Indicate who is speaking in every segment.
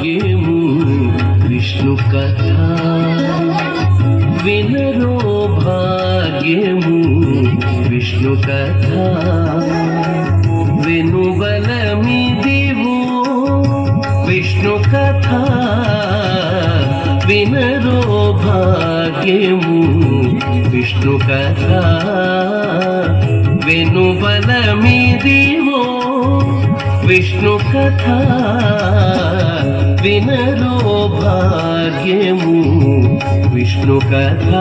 Speaker 1: భాగ్యము విష్ణు కథ వినరో భాగ్యము విష్ణు కథ వెనుబలమిదివో విష్ణు కథ వినరో భాగ్యము విష్ణు కథ వెనుబలమిదివో విష్ణు కథ వినరో భాగ్యము విష్ణు కథ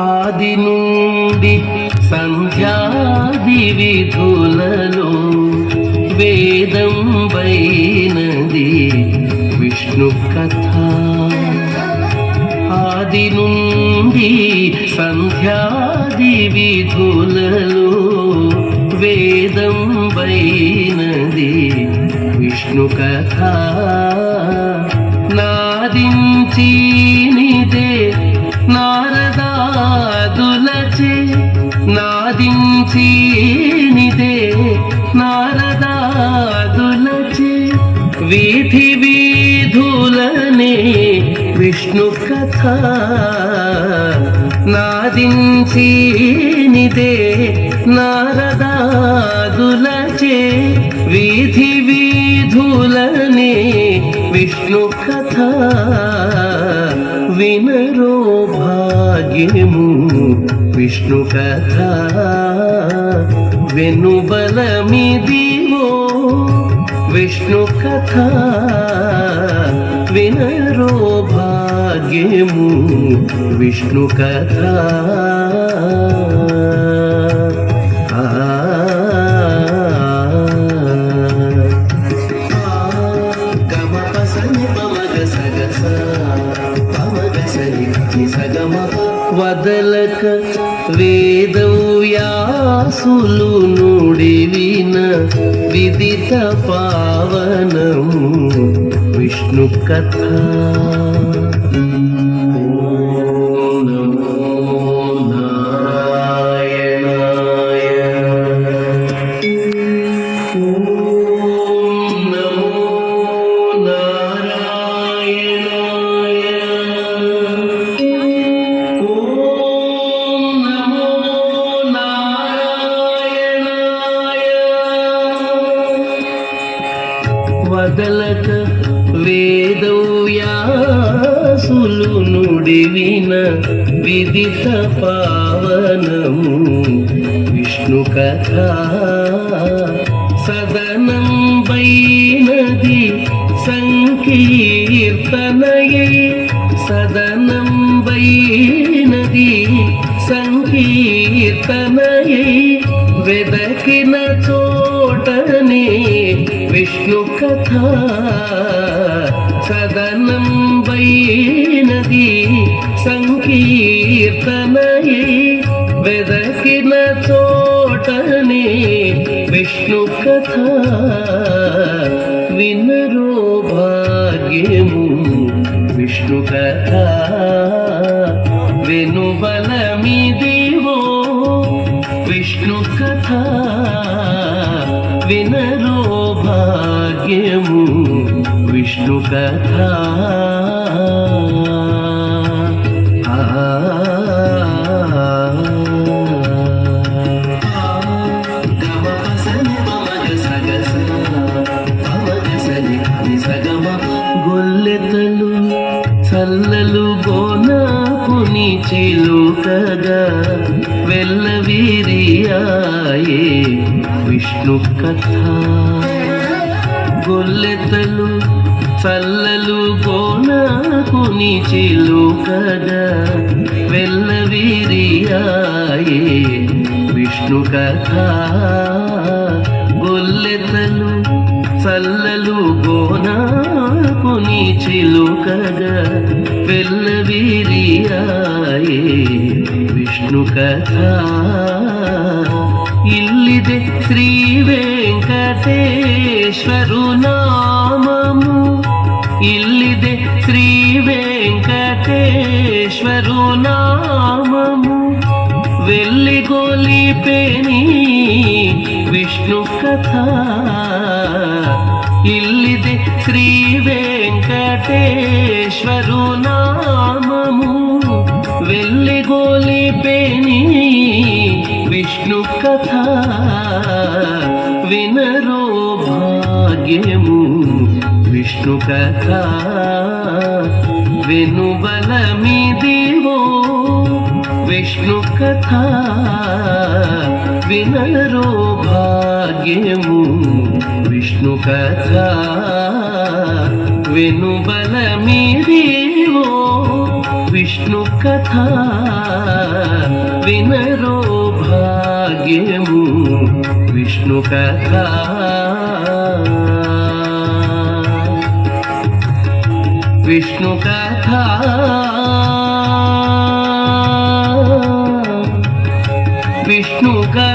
Speaker 1: ఆది నుండి సంధ్యాది విధులలో వేదం వైనది విష్ణు కథ ఆది నుండి సంధ్యాది విధులలో వేదం వైనది విష్ణు కథ నాదించినిదే నారదాదులచే నాదించినిదే నారదాదులచే వీధి వీధులనే విష్ణు కథ నాదించినిదే నారదాదులచే వీధి వీధులనే విష్ణు కథ వినరో భాగ్యము విష్ణు కథ వెనుబలమిదివో విష్ణు కథ వినరో భాగ్యము విష్ణు కథ వదలక వేదవ్యాసులు నుడివిన విదిత పావనము విష్ణు కథ వదలక వేదవ్యాసులు నుడివిన విదిత పావనము విష్ణు కథ సదనం వైనది సంకీర్తనయే సదనం వైనది సంకీర్తనయే వెదకిన చోటనే విష్ణు కథ సదనం వైనది సంకీర్తనయే వెదకిన చోటనే విష్ణు కథ వినరో భాగ్యము విష్ణు కథ వెనుబలమిదివో విష్ణు కథ వినరో భాగ్యము విష్ణు కథ గొల్లెతలు చల్లలు గోనాకుని చిలుకగా వెల్లవిరియాయే విష్ణు కథ గొల్లెతలు చల్లలు గోనాకుని చిలుకగా వెల్లవిరియాయే విష్ణు కథ గొల్లెతలు చల్లలు గోనాకుని చిలుకగా వెల్లవిరియాయే విష్ణು కథ ఇల్లిదే శ్రీ వెంకటేశ్వరు నామము ఇల్లిదే శ్రీ వెంకటేశ్వరు నామము వెల్లిగొలిపెని విష్ణు కథ. ఇల్లిదే శ్రీ వెంకటేశ్వరు నామము వెల్లిగొలిపెని విష్ణు కథ. వినరో భాగ్యము విష్ణు కథ. వెనుబలమిదివో విష్ణు కథ. వినరో భాగ్యము విష్ణు కథ. వెనుబలమిదివో విష్ణు కథ. వినరో భాగ్యము విష్ణు కథ. విష్ణు కథ. విష్ణు కథ.